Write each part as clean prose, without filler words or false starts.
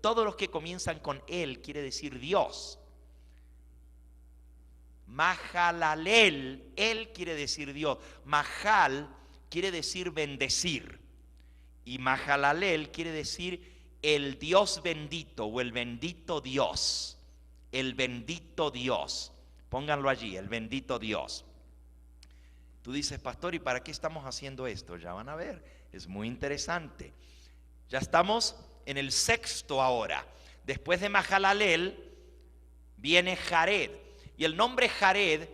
Todos los que comienzan con él quiere decir Dios. Mahalalel, él quiere decir Dios. Mahal quiere decir bendecir. Y Mahalalel quiere decir el Dios bendito o el bendito Dios. El bendito Dios. Pónganlo allí, el bendito Dios. Tú dices, pastor, ¿y para qué estamos haciendo esto? Ya van a ver, es muy interesante. Ya estamos en el sexto ahora. Después de Mahalalel viene Jared. Y el nombre Jared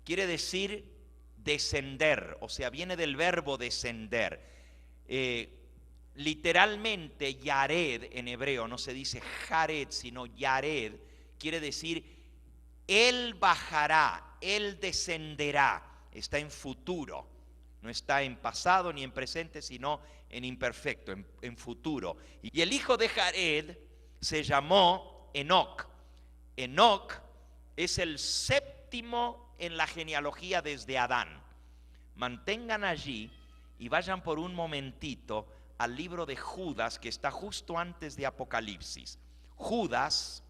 quiere decir descender, o sea, viene del verbo descender. Literalmente, Yared en hebreo no se dice Jared, sino Yared, quiere decir él bajará, él descenderá. Está en futuro, no está en pasado ni en presente, sino en imperfecto, en futuro. Y el hijo de Jared se llamó Enoc. Enoc es el séptimo en la genealogía desde Adán. Mantengan allí y vayan por un momentito al libro de Judas, que está justo antes de Apocalipsis. Judas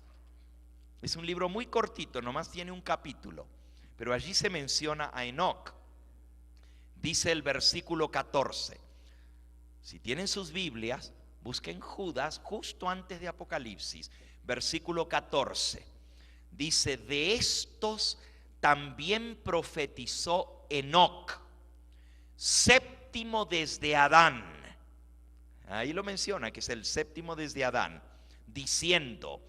es un libro muy cortito, nomás tiene un capítulo, pero allí se menciona a Enoc. Dice el versículo 14. Si tienen sus Biblias, busquen Judas justo antes de Apocalipsis, versículo 14. Dice, de estos también profetizó Enoc, séptimo desde Adán. Ahí lo menciona, que es el séptimo desde Adán, diciendo,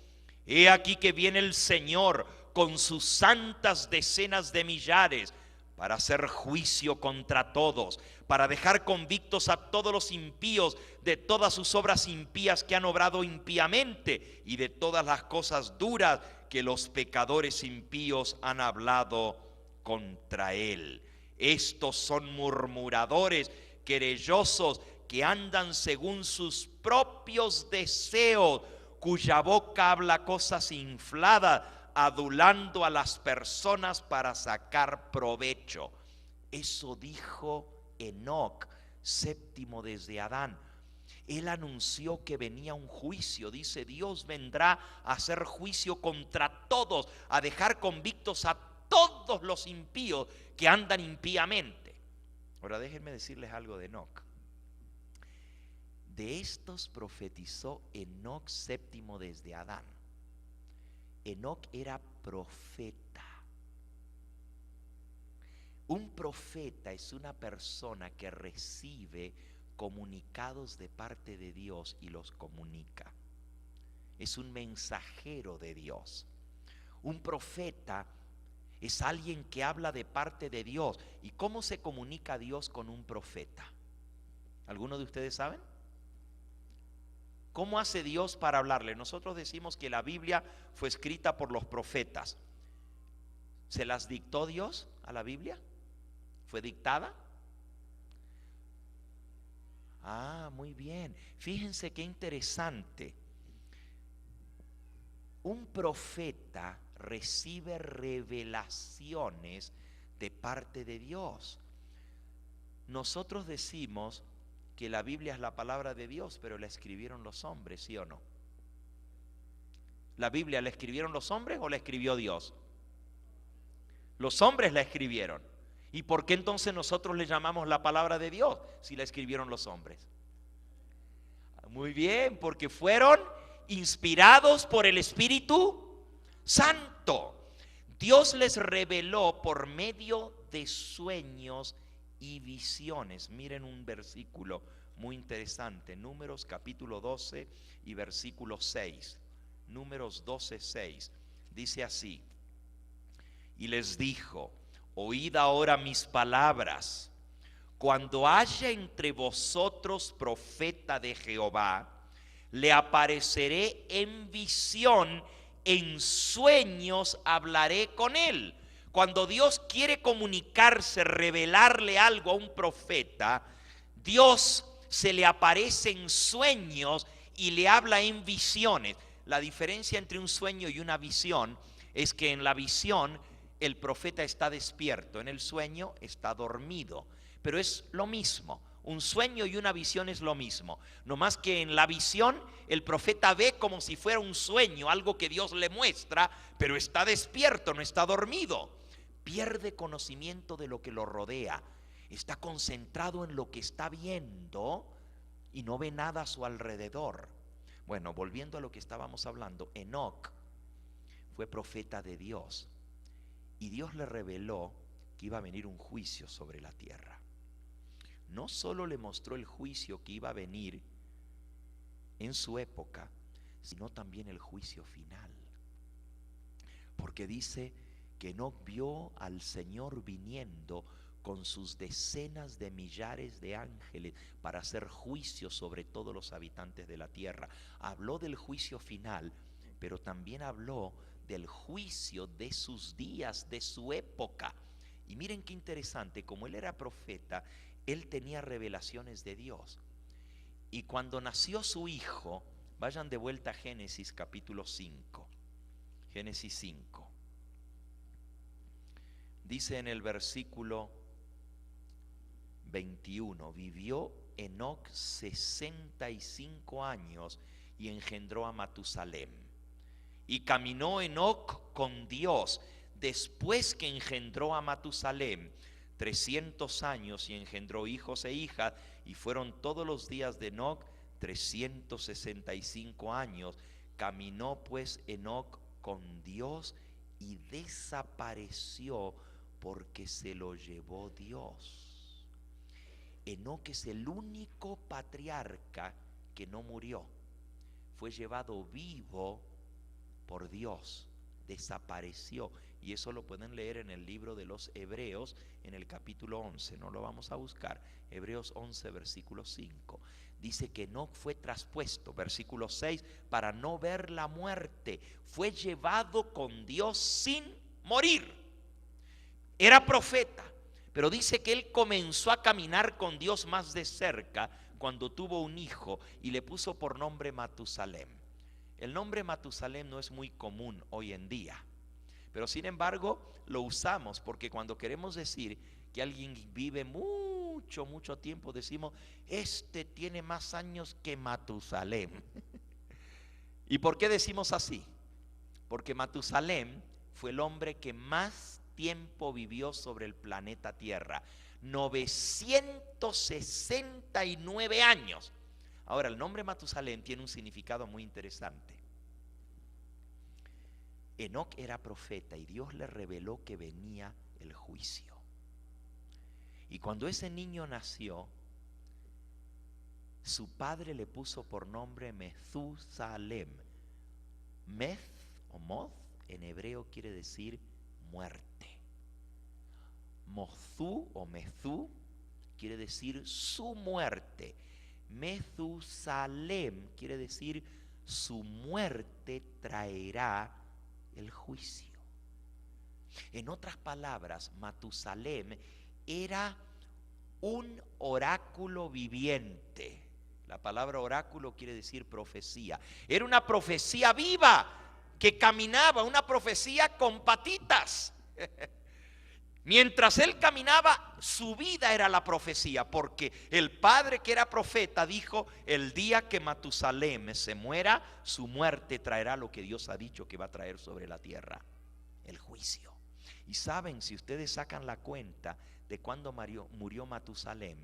he aquí que viene el Señor con sus santas decenas de millares para hacer juicio contra todos, para dejar convictos a todos los impíos de todas sus obras impías que han obrado impíamente y de todas las cosas duras que los pecadores impíos han hablado contra él. Estos son murmuradores, querellosos, que andan según sus propios deseos, cuya boca habla cosas infladas, adulando a las personas para sacar provecho. Eso dijo Enoc, séptimo desde Adán. Él anunció que venía un juicio. Dice, Dios vendrá a hacer juicio contra todos, a dejar convictos a todos los impíos que andan impíamente. Ahora déjenme decirles algo de Enoc. De estos profetizó Enoc, séptimo desde Adán. Enoc era profeta. Un profeta es una persona que recibe comunicados de parte de Dios y los comunica. Es un mensajero de Dios. Un profeta es alguien que habla de parte de Dios. ¿Y cómo se comunica Dios con un profeta? ¿Alguno de ustedes saben? ¿Cómo hace Dios para hablarle? Nosotros decimos que la Biblia fue escrita por los profetas. ¿Se las dictó Dios a la Biblia? ¿Fue dictada? Ah, muy bien. Fíjense qué interesante. Un profeta recibe revelaciones de parte de Dios. Nosotros decimos que la Biblia es la palabra de Dios, pero la escribieron los hombres, ¿sí o no? ¿La Biblia la escribieron los hombres o la escribió Dios? Los hombres la escribieron. ¿Y por qué entonces nosotros le llamamos la palabra de Dios si la escribieron los hombres? Muy bien, porque fueron inspirados por el Espíritu Santo. Dios les reveló por medio de sueños y visiones. Miren un versículo muy interesante, Números capítulo 12 y versículo 6. Números 12, 6. Dice así: y les dijo, oíd ahora mis palabras. Cuando haya entre vosotros profeta de Jehová, le apareceré en visión, en sueños hablaré con él. Cuando Dios quiere comunicarse, revelarle algo a un profeta, Dios se le aparece en sueños y le habla en visiones. La diferencia entre un sueño y una visión es que en la visión el profeta está despierto, en el sueño está dormido. Pero es lo mismo. Un sueño y una visión es lo mismo. No más que en la visión el profeta ve como si fuera un sueño, algo que Dios le muestra, pero está despierto, no está dormido. Pierde conocimiento de lo que lo rodea. Está concentrado en lo que está viendo y no ve nada a su alrededor. Bueno, volviendo a lo que estábamos hablando, Enoc fue profeta de Dios y Dios le reveló que iba a venir un juicio sobre la tierra. No solo le mostró el juicio que iba a venir en su época, sino también el juicio final. Porque dice que Enoc vio al Señor viniendo con sus decenas de millares de ángeles para hacer juicio sobre todos los habitantes de la tierra. Habló del juicio final, pero también habló del juicio de sus días, de su época. Y miren qué interesante, como él era profeta, él tenía revelaciones de Dios. Y cuando nació su hijo, vayan de vuelta a Génesis capítulo 5. Génesis 5. Dice en el versículo 21, vivió Enoc 65 años y engendró a Matusalem. Y caminó Enoc con Dios después que engendró a Matusalem 300 años y engendró hijos e hijas, y fueron todos los días de Enoc 365 años. Caminó pues Enoc con Dios y desapareció porque se lo llevó Dios. Enoc es el único patriarca que no murió. Fue llevado vivo por Dios, desapareció. Y eso lo pueden leer en el libro de los Hebreos, en el capítulo 11. No lo vamos a buscar. Hebreos 11, versículo 5. Dice que Enoc fue traspuesto, versículo 6, para no ver la muerte. Fue llevado con Dios sin morir. Era profeta, pero dice que él comenzó a caminar con Dios más de cerca cuando tuvo un hijo y le puso por nombre Matusalem. El nombre Matusalem no es muy común hoy en día, pero sin embargo lo usamos porque cuando queremos decir que alguien vive mucho tiempo, decimos, este tiene más años que Matusalem. ¿Y por qué decimos así? Porque Matusalem fue el hombre que más tiempo vivió sobre el planeta Tierra, 969 años. Ahora, el nombre Matusalem tiene un significado muy interesante. Enoc era profeta y Dios le reveló que venía el juicio. Y cuando ese niño nació, su padre le puso por nombre Methusalem. Meth o Moth en hebreo quiere decir muerte. Mothú o Methú quiere decir su muerte. Methusalem quiere decir su muerte traerá el juicio. En otras palabras, Matusalem era un oráculo viviente. La palabra oráculo quiere decir profecía. Era una profecía viva que caminaba, una profecía con patitas. Mientras él caminaba, su vida era la profecía, porque el padre que era profeta dijo, el día que Matusalem se muera, su muerte traerá lo que Dios ha dicho que va a traer sobre la tierra, el juicio. Y saben, si ustedes sacan la cuenta de cuándo murió Matusalem,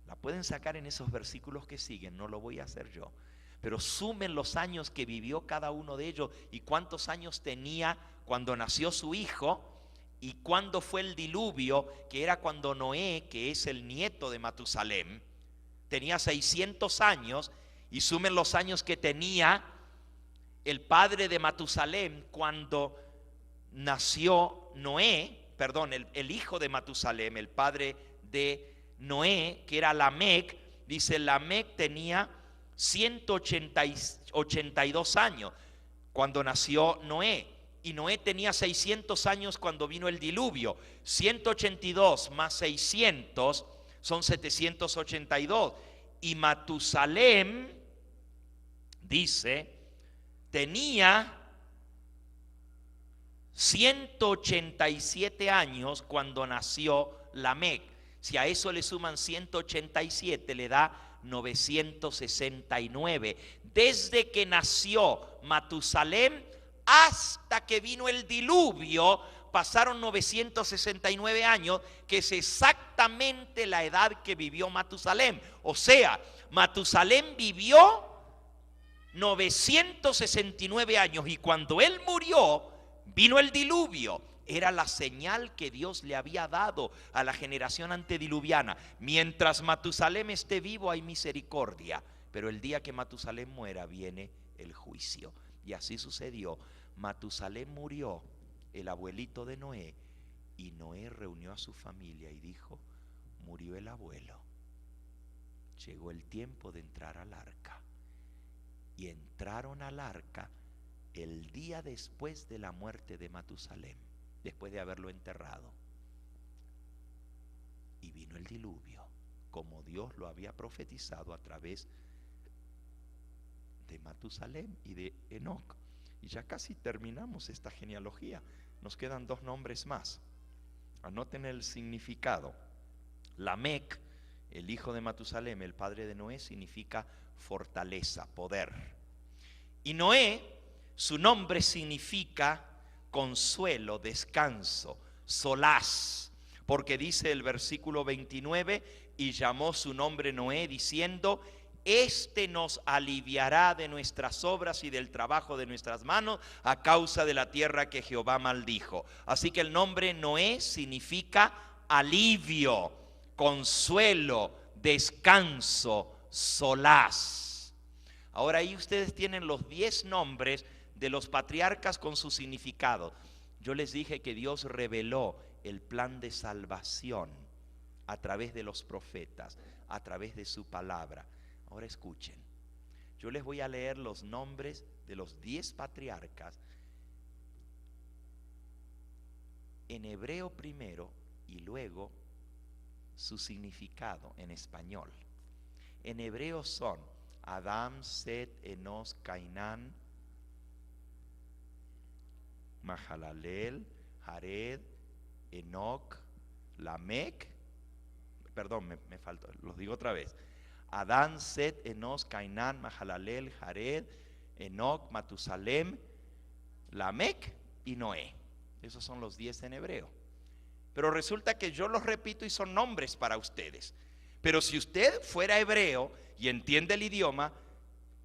la pueden sacar en esos versículos que siguen, no lo voy a hacer yo, pero sumen los años que vivió cada uno de ellos y cuántos años tenía cuando nació su hijo. Y cuando fue el diluvio, que era cuando Noé, que es el nieto de Matusalem, tenía 600 años, y sumen los años que tenía el padre de Matusalem cuando nació Noé, perdón, el hijo de Matusalem, el padre de Noé, que era Lamec. Dice, Lamec tenía 182 años cuando nació Noé. Y Noé tenía 600 años cuando vino el diluvio. 182 más 600 son 782. Y Matusalem, dice, tenía 187 años cuando nació Lamec. Si a eso le suman 187, le da 969. Desde que nació Matusalem hasta que vino el diluvio, pasaron 969 años, que es exactamente la edad que vivió Matusalem. O sea, Matusalem vivió 969 años, y cuando él murió, vino el diluvio. Era la señal que Dios le había dado a la generación antediluviana: mientras Matusalem esté vivo hay misericordia, pero el día que Matusalem muera viene el juicio. Y así sucedió. Matusalem murió, el abuelito de Noé, y Noé reunió a su familia y dijo: murió el abuelo, llegó el tiempo de entrar al arca. Y entraron al arca el día después de la muerte de Matusalem, después de haberlo enterrado. Y vino el diluvio, como Dios lo había profetizado a través de Matusalem y de Enoc. Y ya casi terminamos esta genealogía. Nos quedan 2 nombres más. Anoten el significado. Lamec, el hijo de Matusalem, el padre de Noé, significa fortaleza, poder. Y Noé, su nombre significa consuelo, descanso, solaz, porque dice el versículo 29: y llamó su nombre Noé, diciendo: este nos aliviará de nuestras obras y del trabajo de nuestras manos, a causa de la tierra que Jehová maldijo. Así que el nombre Noé significa alivio, consuelo, descanso, solaz. Ahora ahí ustedes tienen los 10 nombres de los patriarcas con su significado. Yo les dije que Dios reveló el plan de salvación a través de los profetas, a través de su palabra. Ahora escuchen, yo les voy a leer los nombres de los 10 patriarcas en hebreo primero y luego su significado en español. En hebreo son Adán, Set, Enos, Cainán, Mahalalel, Jared, Enoc, Lamec. Perdón, me faltó, los digo otra vez. Adán, Set, Enos, Cainán, Mahalalel, Jared, Enoc, Matusalem, Lamec y Noé. Esos son los 10 en hebreo. Pero resulta que yo los repito y son nombres para ustedes. Pero si usted fuera hebreo y entiende el idioma,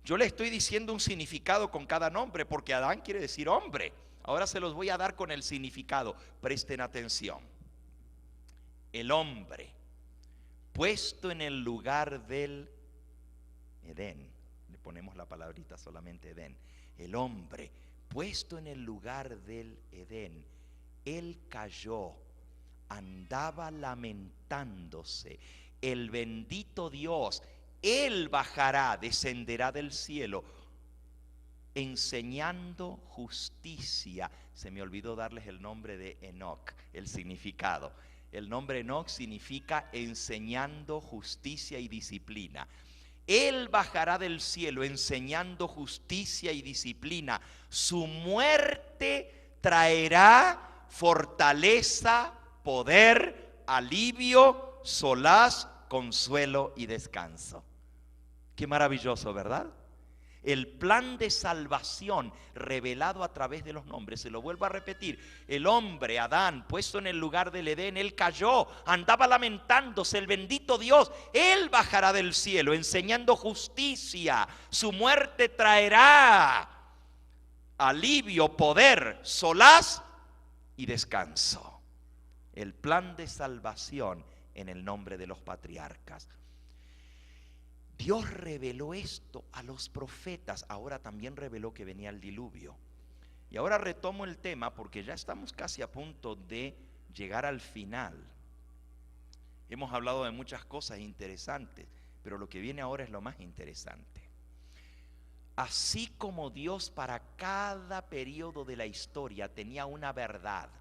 yo le estoy diciendo un significado con cada nombre, porque Adán quiere decir hombre. Ahora se los voy a dar con el significado. Presten atención. El hombre puesto en el lugar del Edén. Le ponemos la palabrita solamente Edén. El hombre puesto en el lugar del Edén. Él cayó, andaba lamentándose. El bendito Dios, Él bajará, descenderá del cielo, enseñando justicia. Se me olvidó darles el nombre de Enoc, el significado. El nombre Enoc significa enseñando justicia y disciplina. Él bajará del cielo enseñando justicia y disciplina. Su muerte traerá fortaleza, poder, alivio, solaz, consuelo y descanso. Qué maravilloso, ¿verdad? El plan de salvación revelado a través de los nombres. Se lo vuelvo a repetir. El hombre, Adán, puesto en el lugar del Edén, él cayó, andaba lamentándose. El bendito Dios, Él bajará del cielo enseñando justicia. Su muerte traerá alivio, poder, solaz y descanso. El plan de salvación en el nombre de los patriarcas. Dios reveló esto a los profetas. Ahora también reveló que venía el diluvio. Y ahora retomo el tema porque ya estamos casi a punto de llegar al final. Hemos hablado de muchas cosas interesantes, pero lo que viene ahora es lo más interesante. Así como Dios para cada periodo de la historia tenía una verdad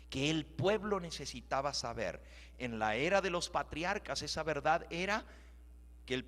que el pueblo necesitaba saber, en la era de los patriarcas esa verdad era